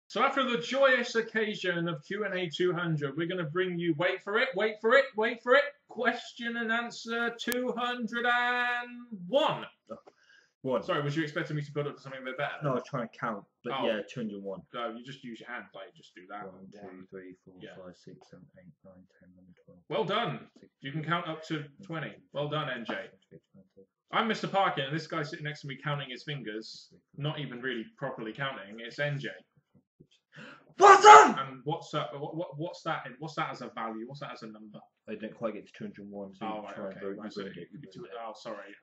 So after the joyous occasion of Q&A 200, we're going to bring you, wait for it, question and answer 201. One. Sorry, was you expecting me to build up to something a bit better? No, I was trying to count, but yeah, 201. No, you just use your hand, like, just do that. 1, 2, 3, 4, 5, 6, 7, 8, 9, 10, 11, 12. Well done. You can count up to 20. Well done, NJ. I'm Mr. Parkin, and this guy sitting next to me counting his fingers, not even really properly counting. It's NJ. What's up? And what's that? What's that? What's that as a value? What's that as a number? I didn't quite get to 201. So oh, right, okay. Oh, sorry.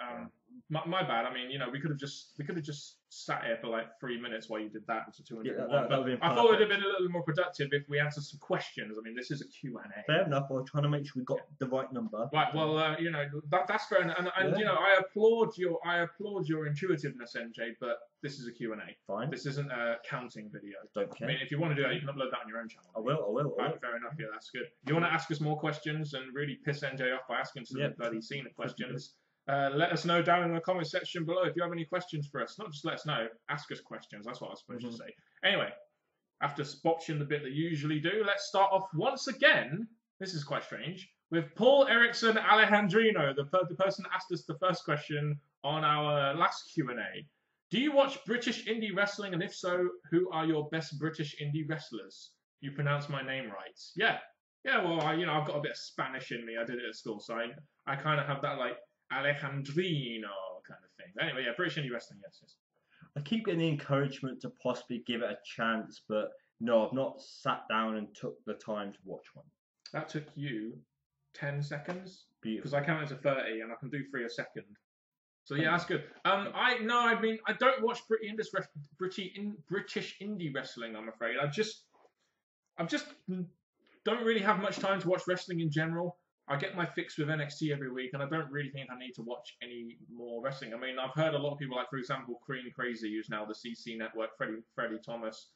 My bad. I mean, you know, we could have just sat here for like 3 minutes while you did that to 201. Yeah, that would I thought it would have been a little more productive if we answered some questions. I mean, this is a Q&A. Fair enough. I was trying to make sure we got the right number. Right. Well, you know, that's fair enough. And you know, I applaud your intuitiveness, NJ. But this is a Q&A. Fine. This isn't a counting video. Don't care. I mean, if you want to do that, you can upload that on your own channel. I will. Right, fair enough. Yeah, that's good. If you want to ask us more questions and really piss NJ off by asking some bloody Cena questions, let us know down in the comment section below if you have any questions for us. Not just let us know, ask us questions. That's what I was supposed to say. Anyway, after botching the bit that you usually do, let's start off once again. This is quite strange. With Paul Erickson Alejandrino, the person that asked us the first question on our last Q&A. Do you watch British indie wrestling, and if so, who are your best British indie wrestlers? You pronounce my name right. Yeah. Well, I've got a bit of Spanish in me. I did it at school, so I kind of have that like Alejandrino kind of thing. Anyway, yeah, British indie wrestling, yes. I keep getting the encouragement to possibly give it a chance, but no, I've not sat down and took the time to watch one. That took you 10 seconds? Because I counted to 30 and I can do 3 a second. So yeah, that's good. I don't watch British indie wrestling, I'm afraid. I just don't really have much time to watch wrestling in general. I get my fix with NXT every week, and I don't really think I need to watch any more wrestling. I mean, I've heard a lot of people, like for example, Cream Crazy, who's now the CC Network, Freddie Thomas.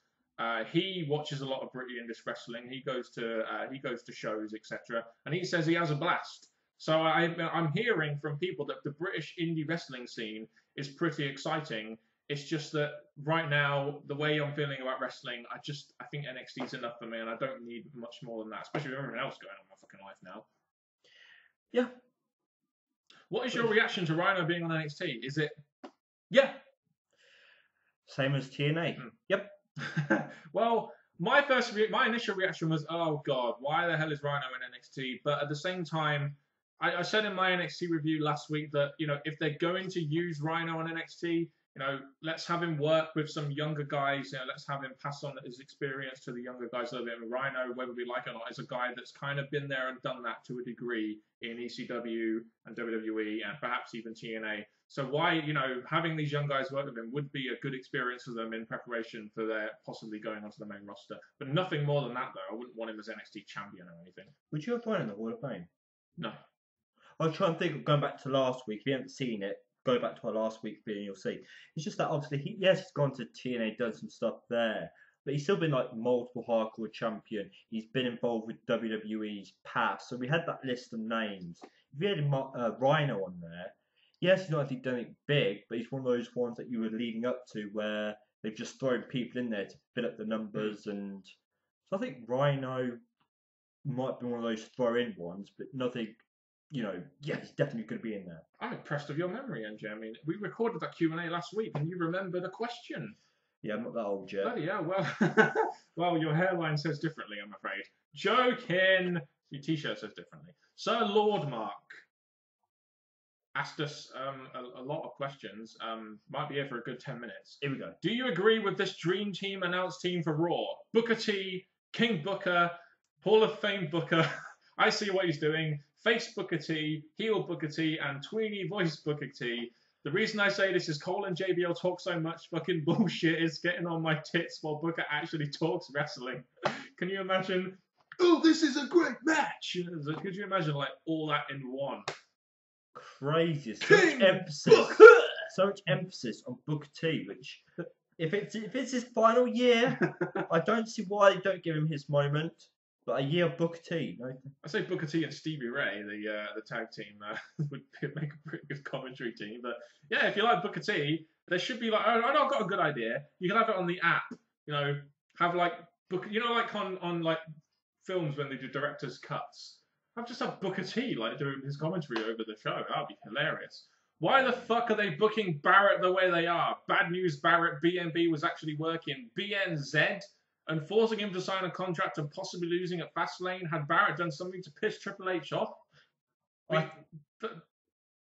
He watches a lot of British indie wrestling. He goes to shows, etc., and he says he has a blast. So I'm hearing from people that the British indie wrestling scene is pretty exciting. It's just that right now, the way I'm feeling about wrestling, I think NXT is enough for me, and I don't need much more than that, especially with everything else going on in my fucking life now. Yeah. What is your reaction to Rhino being on NXT? Is it, yeah? Same as TNA. Yep. Well, my initial reaction was, oh god, why the hell is Rhino in NXT? But at the same time, I said in my NXT review last week that, you know, if they're going to use Rhino on NXT, you know, let's have him work with some younger guys. You know, let's have him pass on his experience to the younger guys a little bit. And Rhino, whether we like it or not, is a guy that's kind of been there and done that to a degree in ECW and WWE and perhaps even TNA. So why, you know, having these young guys work with him would be a good experience for them in preparation for their possibly going onto the main roster. But nothing more than that, though. I wouldn't want him as NXT champion or anything. Would you have Rhino in the Hall of Fame? No. I was trying to think of going back to last week. If you haven't seen it, go back to our last week video, you'll see. It's just that obviously, he's gone to TNA, done some stuff there, but he's still been like multiple hardcore champion. He's been involved with WWE's past, so we had that list of names. If you had Rhino on there, yes, he's not actually done it big, but he's one of those ones that you were leading up to where they've just thrown people in there to fill up the numbers, and so I think Rhino might be one of those throw-in ones, but nothing. You know, yeah, he's definitely going to be in there. I'm impressed with your memory, NJ. I mean, we recorded that Q&A last week, and you remember the question. Yeah, I'm not that old yet. Bloody hell, well, well, your hairline says differently, I'm afraid. Joking! Your T-shirt says differently. Sir Lord Mark asked us a lot of questions. Might be here for a good 10 minutes. Here we go. Do you agree with this Dream Team announced team for Raw? Booker T, King Booker, Hall of Fame Booker, I see what he's doing, Face Booker T, Heel Booker T, and Tweeny Voice Booker T. The reason I say this is Cole and JBL talk so much fucking bullshit is getting on my tits while Booker actually talks wrestling. Can you imagine? Oh, this is a great match! Could you imagine like all that in one? Crazy. So much emphasis on Booker T, which if it's his final year, I don't see why they don't give him his moment. But a year of Booker T. No? I say Booker T and Stevie Ray, the tag team, would make a pretty good commentary team. But yeah, if you like Booker T, there should be like, oh, I've got a good idea. You can have it on the app. You know, have like like on like films when they do director's cuts. I've just had Booker T like doing his commentary over the show. That'd be hilarious. Why the fuck are they booking Barrett the way they are? Bad news, Barrett. BNB was actually working BNZ and forcing him to sign a contract and possibly losing at Fastlane. Had Barrett done something to piss Triple H off?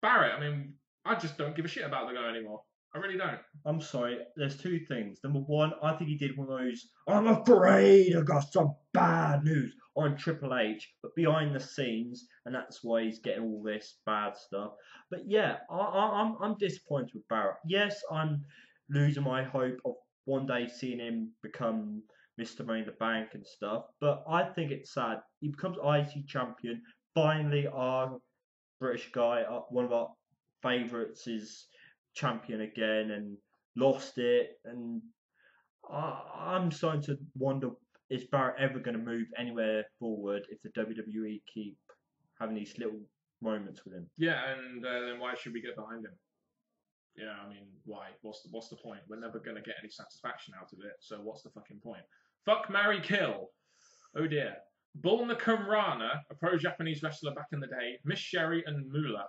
Barrett, I mean, I just don't give a shit about the guy anymore. I really don't. I'm sorry. There's two things. Number one, I think he did one of those, I'm afraid I got some bad news on Triple H, but behind the scenes, and that's why he's getting all this bad stuff. But yeah, I'm disappointed with Barrett. Yes, I'm losing my hope of one day seeing him become Mr. Money in the Bank and stuff, but I think it's sad. He becomes IC champion. Finally, our British guy, one of our favourites, is champion again and lost it. And I'm starting to wonder, is Barrett ever going to move anywhere forward if the WWE keep having these little moments with him? Yeah, and then why should we get behind him? Yeah, I mean, why? What's the point? We're never going to get any satisfaction out of it, so what's the fucking point? Fuck, marry, kill. Oh dear. Bull Nakamura, a pro-Japanese wrestler back in the day, Miss Sherry and Moolah.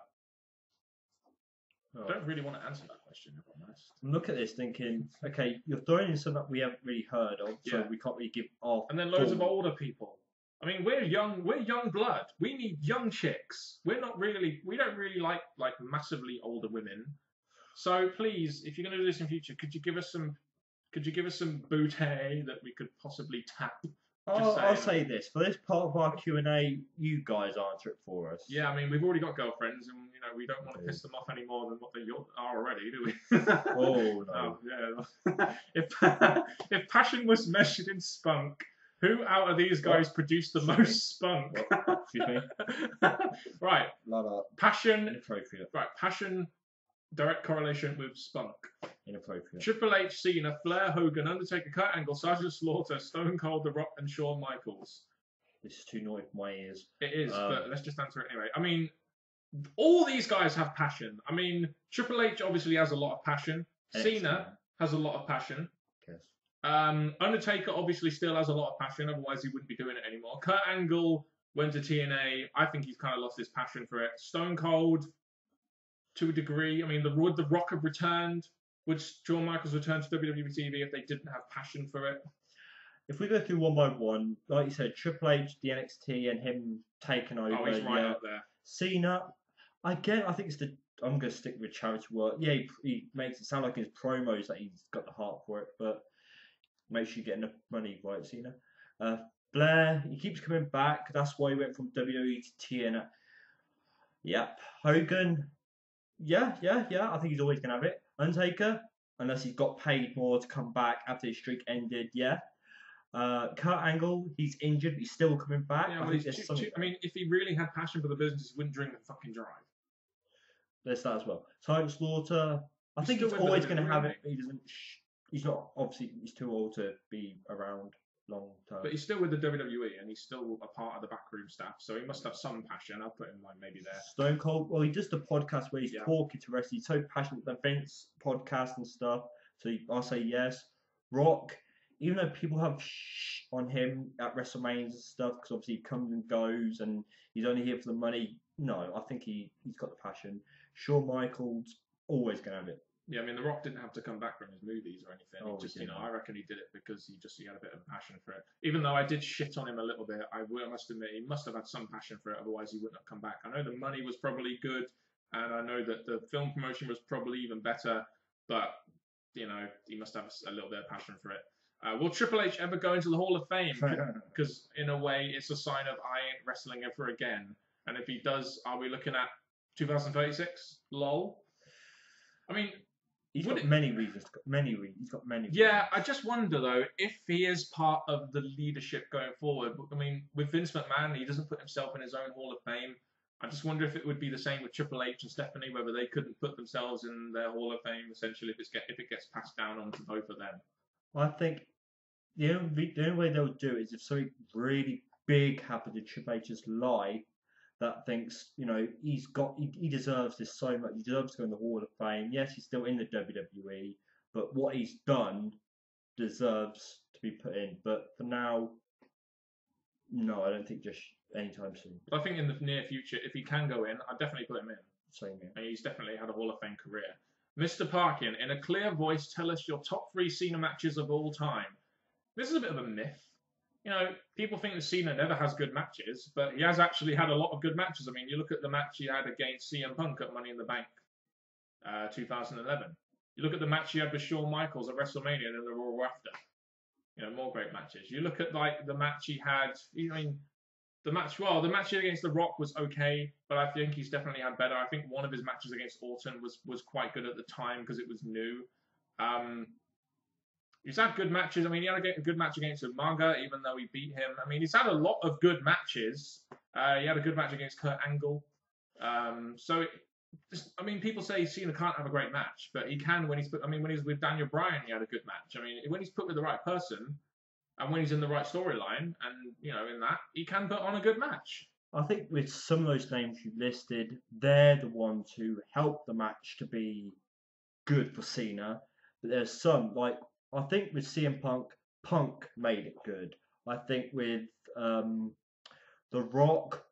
I don't really want to answer that question, if I'm honest. Look at this thinking, okay, you're throwing in something that we haven't really heard of, so we can't really give off. And then loads of older people. I mean, we're young blood. We need young chicks. We don't really like massively older women. So please, if you're going to do this in future, could you give us some booty that we could possibly tap? I'll say this, for this part of our Q&A, you guys answer it for us. Yeah, I mean, we've already got girlfriends, and we don't want to piss them off any more than what they are already, do we? Oh no. Yeah. If passion was measured in spunk, who out of these guys produced the most spunk? Excuse me. Right. Passion. Inappropriate. Right. Passion. Direct correlation with spunk. Inappropriate. Triple H, Cena, Flair, Hogan, Undertaker, Kurt Angle, Sergeant Slaughter, Stone Cold, The Rock, and Shawn Michaels. This is too naughty for my ears. It is, but let's just answer it anyway. I mean, all these guys have passion. I mean, Triple H obviously has a lot of passion. Cena has a lot of passion. Yes. Undertaker obviously still has a lot of passion, otherwise he wouldn't be doing it anymore. Kurt Angle went to TNA. I think he's kind of lost his passion for it. Stone Cold, to a degree. I mean, The Rock have returned. Would Shawn Michaels return to WWE TV if they didn't have passion for it? If we go through one by one, like you said, Triple H, the NXT, and him taking over. Oh, he's right up there. Cena, again, I think I'm going to stick with charity work. Yeah, he makes it sound like in his promos that he's got the heart for it, but make sure you get enough money, right, Cena? Blair, he keeps coming back. That's why he went from WWE to TNA. Yep. Hogan, yeah. I think he's always going to have it. Undertaker, unless he's got paid more to come back after his streak ended, yeah. Kurt Angle, he's injured, but he's still coming back. Yeah, I mean, if he really had passion for the business, he wouldn't drink and fucking drive. There's that as well. Sergeant Slaughter, I think he's always going to have it, but he doesn't. He's not, obviously, he's too old to be around long term. But he's still with the WWE and he's still a part of the backroom staff, so he must have some passion. I'll put him like maybe there. Stone Cold, well, he does the podcast where he's talking to wrestlers. He's so passionate with the Vince podcast and stuff, so I'll say yes. Rock, even though people have on him at WrestleManias and stuff, because obviously he comes and goes and he's only here for the money, no, I think he's got the passion. Shawn Michaels, always going to have it. Yeah, I mean, The Rock didn't have to come back from his movies or anything. He just, I reckon he did it because he had a bit of passion for it. Even though I did shit on him a little bit, I must admit he must have had some passion for it. Otherwise, he wouldn't have come back. I know the money was probably good, and I know that the film promotion was probably even better. But he must have a little bit of passion for it. Will Triple H ever go into the Hall of Fame? Because in a way, it's a sign of I ain't wrestling ever again. And if he does, are we looking at 2036? Lol. I mean. He's got many reasons. He's got many. Yeah, I just wonder though if he is part of the leadership going forward. I mean, with Vince McMahon, he doesn't put himself in his own Hall of Fame. I just wonder if it would be the same with Triple H and Stephanie, whether they couldn't put themselves in their Hall of Fame essentially if it gets passed down onto both of them. I think the only way they'll do it is if something really big happened in Triple H's life that thinks, he deserves this so much. He deserves to go in the Hall of Fame. Yes, he's still in the WWE, but what he's done deserves to be put in. But for now, no, I don't think just anytime soon. But I think in the near future, if he can go in, I'd definitely put him in. Same here. And he's definitely had a Hall of Fame career. Mr. Parkin, in a clear voice, tell us your top 3 Cena matches of all time. This is a bit of a myth. You know, people think that Cena never has good matches, but he has actually had a lot of good matches. I mean, you look at the match he had against CM Punk at Money in the Bank 2011. You look at the match he had with Shawn Michaels at WrestleMania and then the Raw after. You know, more great matches. You look at like the match he had. I mean, the match against The Rock was okay, but I think he's definitely had better. I think one of his matches against Orton was quite good at the time because it was new. He's had good matches. I mean, he had a good match against Umaga, even though he beat him. I mean, he's had a lot of good matches. He had a good match against Kurt Angle. I mean, people say Cena can't have a great match, but he can when he's with Daniel Bryan, he had a good match. I mean, when he's put with the right person, and when he's in the right storyline, and in that, he can put on a good match. I think with some of those names you listed, they're the ones who help the match to be good for Cena. But there's some, like, I think with CM Punk made it good. I think with The Rock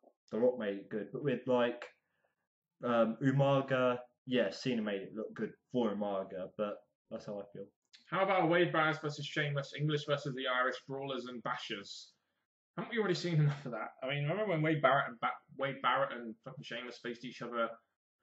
made it good. But with like Umaga, yeah, Cena made it look good for Umaga. But that's how I feel. How about Wade Barrett versus Sheamus, English versus the Irish, brawlers and bashers? Haven't we already seen enough of that? I mean, remember when Wade Barrett and fucking Sheamus faced each other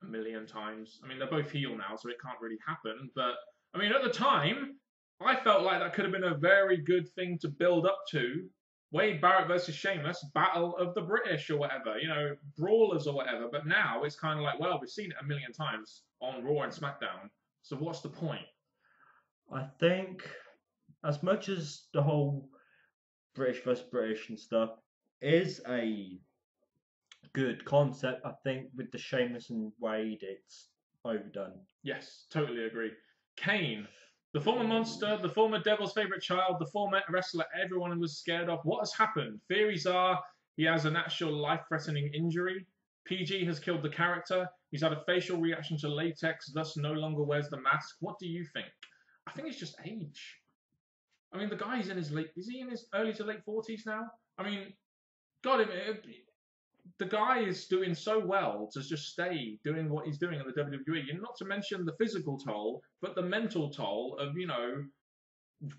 a million times? I mean, they're both heel now, so it can't really happen. But I mean, at the time, I felt like that could have been a very good thing to build up to. Wade Barrett versus Sheamus, Battle of the British or whatever, brawlers or whatever. But now it's kind of like, well, we've seen it a million times on Raw and SmackDown. So what's the point? I think as much as the whole British versus British and stuff is a good concept, I think with the Sheamus and Wade, it's overdone. Yes, totally agree. Kane, the former monster, the former devil's favourite child, the former wrestler everyone was scared of. What has happened? Theories are he has an actual life-threatening injury. PG has killed the character. He's had a facial reaction to latex, thus no longer wears the mask. What do you think? I think it's just age. I mean, the guy's in his is he in his early to late 40s now? I mean, God, the guy is doing so well to just stay doing what he's doing in the WWE. And not to mention the physical toll, but the mental toll of,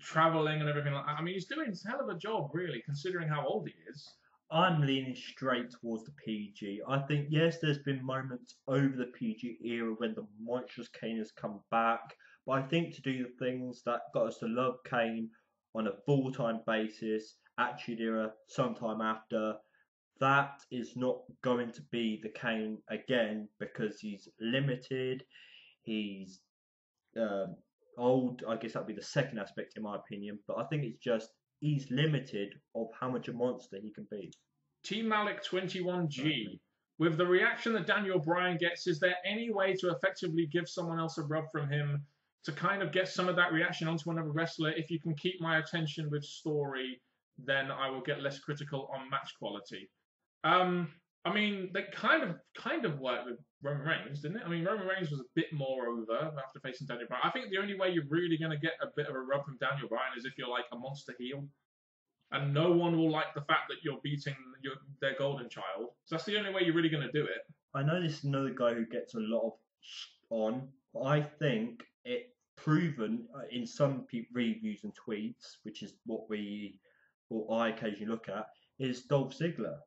traveling and everything like that. I mean, he's doing a hell of a job, really, considering how old he is. I'm leaning straight towards the PG. I think, yes, there's been moments over the PG era when the monstrous Kane has come back. But I think to do the things that got us to love Kane on a full-time basis, Attitude Era, sometime after, that is not going to be the Kane again because he's limited, he's old. I guess that'd be the second aspect in my opinion. But I think it's just he's limited of how much a monster he can be. Team Malik 21G. With the reaction that Daniel Bryan gets, is there any way to effectively give someone else a rub from him to kind of get some of that reaction onto another wrestler? If you can keep my attention with story, then I will get less critical on match quality. I mean, they kind of worked with Roman Reigns, didn't it? I mean, Roman Reigns was a bit more over after facing Daniel Bryan. I think the only way you're really going to get a bit of a rub from Daniel Bryan is if you're like a monster heel. And no one will like the fact that you're beating their golden child. So that's the only way you're really going to do it. I know this is another guy who gets a lot of on, but I think it proven in some reviews and tweets, which is what I occasionally look at, is Dolph Ziggler.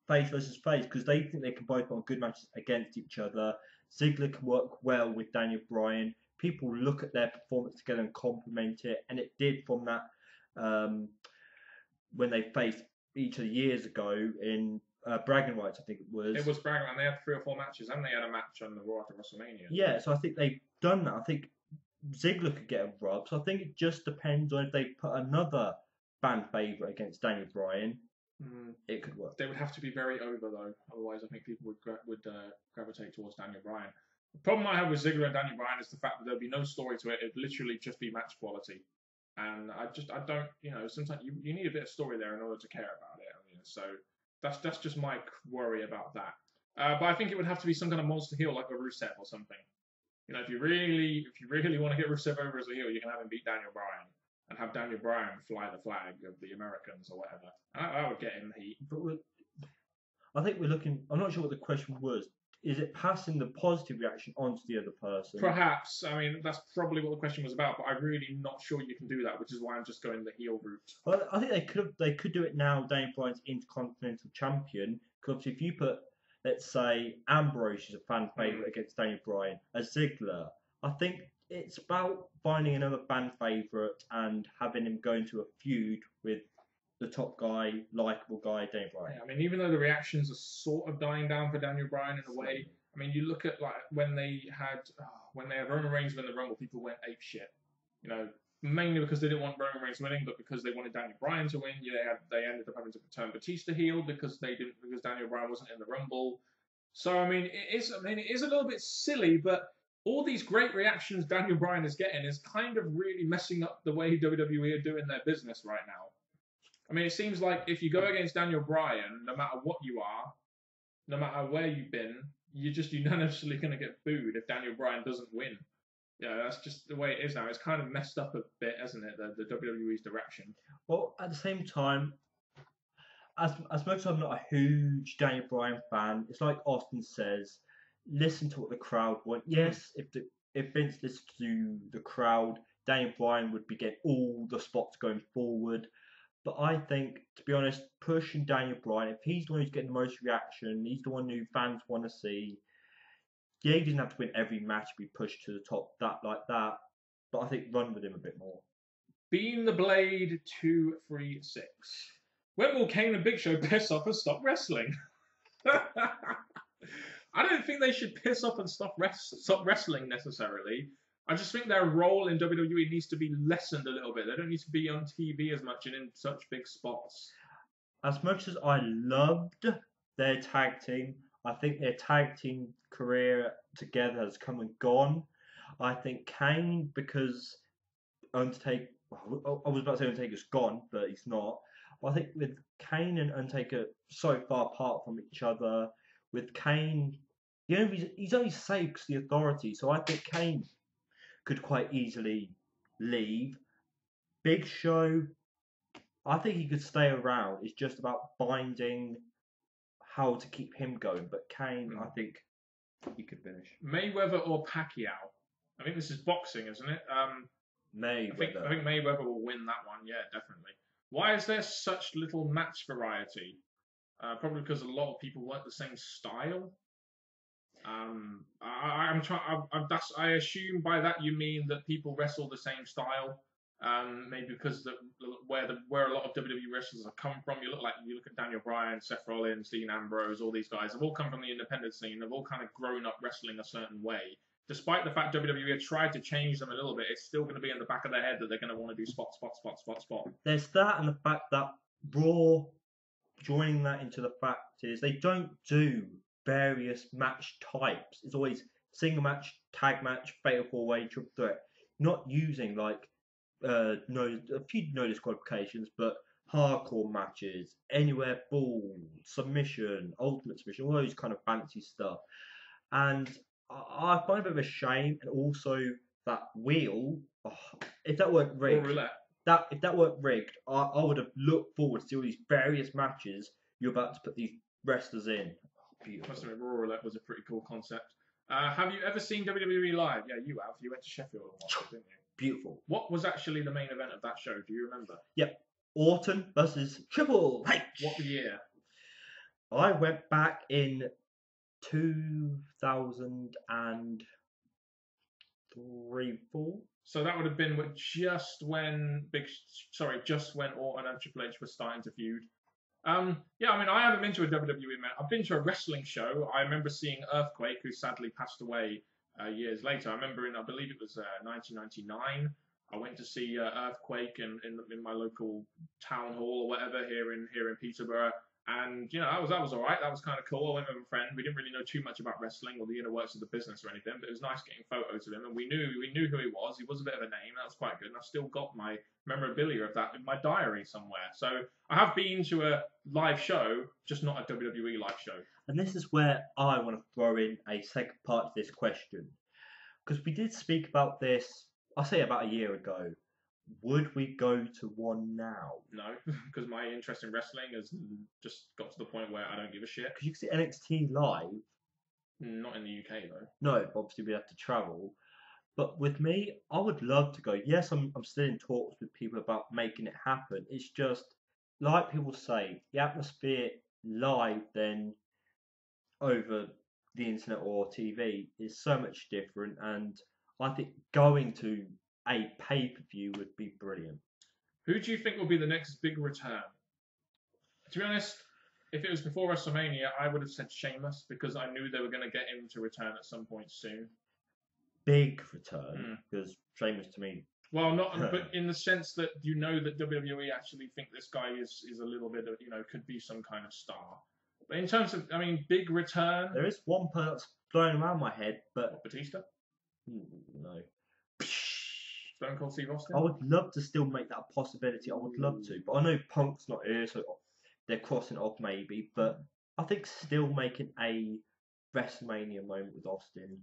Face versus face, because they think they can both put on good matches against each other. Ziggler can work well with Daniel Bryan. People look at their performance together and compliment it, and it did from that when they faced each of the years ago in Bragging Rights, I think it was. It was Bragging Rights. They had 3 or 4 matches, and they had a match on the Raw after WrestleMania. Yeah, so I think they've done that. I think Ziggler could get a rub. So I think it just depends on if they put another fan favourite against Daniel Bryan. It could work. They would have to be very over though, otherwise I think people would gravitate towards Daniel Bryan. The problem I have with Ziggler and Daniel Bryan is the fact that there'd be no story to it. It'd literally just be match quality, and I don't, sometimes you need a bit of story there in order to care about it. I mean, so that's just my worry about that. But I think it would have to be some kind of monster heel like a Rusev or something. If you really want to get Rusev over as a heel, you can have him beat Daniel Bryan. and have Daniel Bryan fly the flag of the Americans or whatever. That would get him heat. But I think we're looking. I'm not sure what the question was. Is it passing the positive reaction onto the other person? Perhaps. I mean, that's probably what the question was about, but I'm really not sure you can do that, which is why I'm just going the heel route. Well, I think they could do it now. Daniel Bryan's Intercontinental Champion. Because obviously, if you put, let's say, Ambrose is a fan favourite against Daniel Bryan, as Ziggler, I think it's about finding another fan favourite and having him go into a feud with the top guy, likable guy, Daniel Bryan. Yeah, I mean, even though the reactions are sort of dying down for Daniel Bryan in a way, I mean, you look at like when they had Roman Reigns win the Rumble, people went ape shit. You know, mainly because they didn't want Roman Reigns winning, but because they wanted Daniel Bryan to win. They ended up having to turn Batista heel because Daniel Bryan wasn't in the Rumble. So I mean, it is a little bit silly, but all these great reactions Daniel Bryan is getting is kind of really messing up the way WWE are doing their business right now. I mean, it seems like if you go against Daniel Bryan, no matter what you are, no matter where you've been, you're just unanimously going to get booed if Daniel Bryan doesn't win. Yeah, that's just the way it is now. It's kind of messed up a bit, hasn't it, the WWE's direction? Well, at the same time, as much as I'm not a huge Daniel Bryan fan, it's like Austin says, listen to what the crowd want. Yes, if Vince listened to the crowd, Daniel Bryan would be getting all the spots going forward. But I think, to be honest, pushing Daniel Bryan, if he's the one who's getting the most reaction, he's the one who fans want to see. Yeah, he doesn't have to win every match, be pushed to the top like that. But I think run with him a bit more. Being the Blade 236. When will Kane and Big Show piss off and stop wrestling? I don't think they should piss off and stop wrestling necessarily. I just think their role in WWE needs to be lessened a little bit. They don't need to be on TV as much and in such big spots. As much as I loved their tag team, I think their tag team career together has come and gone. I think Kane, because Undertaker, I was about to say Undertaker's gone, but he's not. I think with Kane and Undertaker so far apart from each other, with Kane, he's only safe because the authority. So I think Kane could quite easily leave. Big Show, I think he could stay around. It's just about finding how to keep him going. But Kane, I think he could finish. Mayweather or Pacquiao? I think this is boxing, isn't it? Mayweather. I think Mayweather will win that one. Yeah, definitely. Why is there such little match variety? Probably because a lot of people want the same style. I assume by that you mean that people wrestle the same style. Maybe because where a lot of WWE wrestlers have come from. You look at Daniel Bryan, Seth Rollins, Dean Ambrose, all these guys have all come from the independent scene. They've all kind of grown up wrestling a certain way. Despite the fact WWE have tried to change them a little bit, it's still going to be in the back of their head that they're going to want to do spot. There's that, and the fact that Raw, joining that into the fact is they don't do various match types. It's always single match, tag match, fatal four-way, triple threat. Not using a few no disqualifications, but hardcore matches, anywhere fall, submission, ultimate submission, all those kind of fancy stuff. And I find it a bit of a shame, and also that wheel. If that weren't rigged, if that weren't rigged, I would have looked forward to see all these various matches you're about to put these wrestlers in. Beautiful. Must admit, Raw Roulette was a pretty cool concept. Have you ever seen WWE live? Yeah, you have. You went to Sheffield and watched it, didn't you? Beautiful. What was actually the main event of that show? Do you remember? Yep. Orton versus Triple H. What year? I went back in 2003-4. So that would have been just when Orton and Triple H were starting to feud. Yeah, I mean, I haven't been to a WWE match. I've been to a wrestling show. I remember seeing Earthquake, who sadly passed away years later. I remember I believe it was 1999. I went to see Earthquake in my local town hall or whatever here in Peterborough. And, that was all right. That was kind of cool. I went with a friend. We didn't really know too much about wrestling or the inner works of the business or anything, but it was nice getting photos of him. And we knew who he was. He was a bit of a name. That was quite good. And I've still got my memorabilia of that in my diary somewhere. So I have been to a live show, just not a WWE live show. And this is where I want to throw in a second part to this question. Because we did speak about this, I'll say about a year ago, would we go to one now? No, because my interest in wrestling has just got to the point where I don't give a shit. Because you can see NXT live. Not in the UK though. No, obviously we have to travel. But with me, I would love to go. Yes, I'm still in talks with people about making it happen. It's just, like people say, the atmosphere live then over the internet or TV is so much different. And I think going to a pay-per-view would be brilliant. Who do you think will be the next big return? To be honest, if it was before WrestleMania, I would have said Sheamus because I knew they were going to get him to return at some point soon. Big return, because Sheamus to me. Well, not, but in the sense that you know that WWE actually think this guy is a little bit of, could be some kind of star. But in terms of, big return. There is one person that's flying around my head, but. What, Batista? No. Stone Cold Steve Austin? I would love to still make that a possibility. I would love to, but I know Punk's not here, so they're crossing it off maybe. But I think still making a WrestleMania moment with Austin.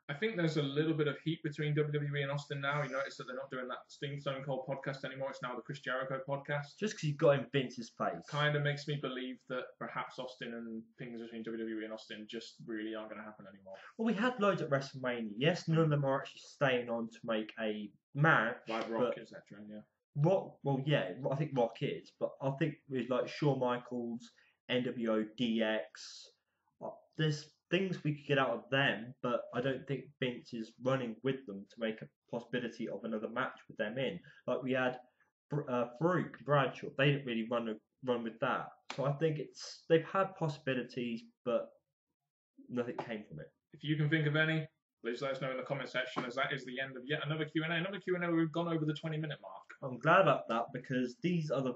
I think there's a little bit of heat between WWE and Austin now. You notice that they're not doing that Stone Cold podcast anymore. It's now the Chris Jericho podcast. Just because you've got in Vince's face. Kind of makes me believe that perhaps Austin and things between WWE and Austin just really aren't going to happen anymore. Well, we had loads at WrestleMania. Yes, none of them are actually staying on to make a match. Like Rock, etc. Yeah. Rock, well, yeah, I think Rock is, but I think with like Shawn Michaels, NWO, DX, there's things we could get out of them, but I don't think Vince is running with them to make a possibility of another match with them in. Like we had Farouk, Bradshaw, they didn't really run with that. So I think they've had possibilities, but nothing came from it. If you can think of any, please let us know in the comment section, as that is the end of yet another Q&A. Another Q&A where we've gone over the 20-minute mark. I'm glad about that because these are the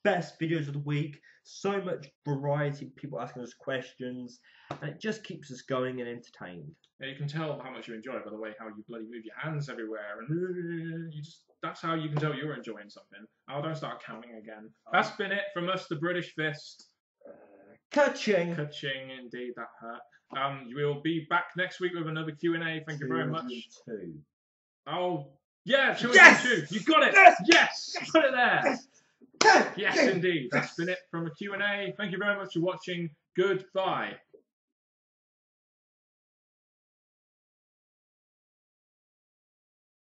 best videos of the week. So much variety, people asking us questions, and it just keeps us going and entertained. Yeah, you can tell how much you enjoy it by the way how you bloody move your hands everywhere, and that's how you can tell you're enjoying something. Oh, don't start counting again. That's been it from us, the British Fist. Ka-ching! Ka-ching, indeed, that hurt. We'll be back next week with another Q&A. Thank you very much. 2. Oh, yeah, 2 yes! and 2. You got it! Yes! Put it there! Yes, indeed. That's been it from a Q&A. Thank you very much for watching. Goodbye.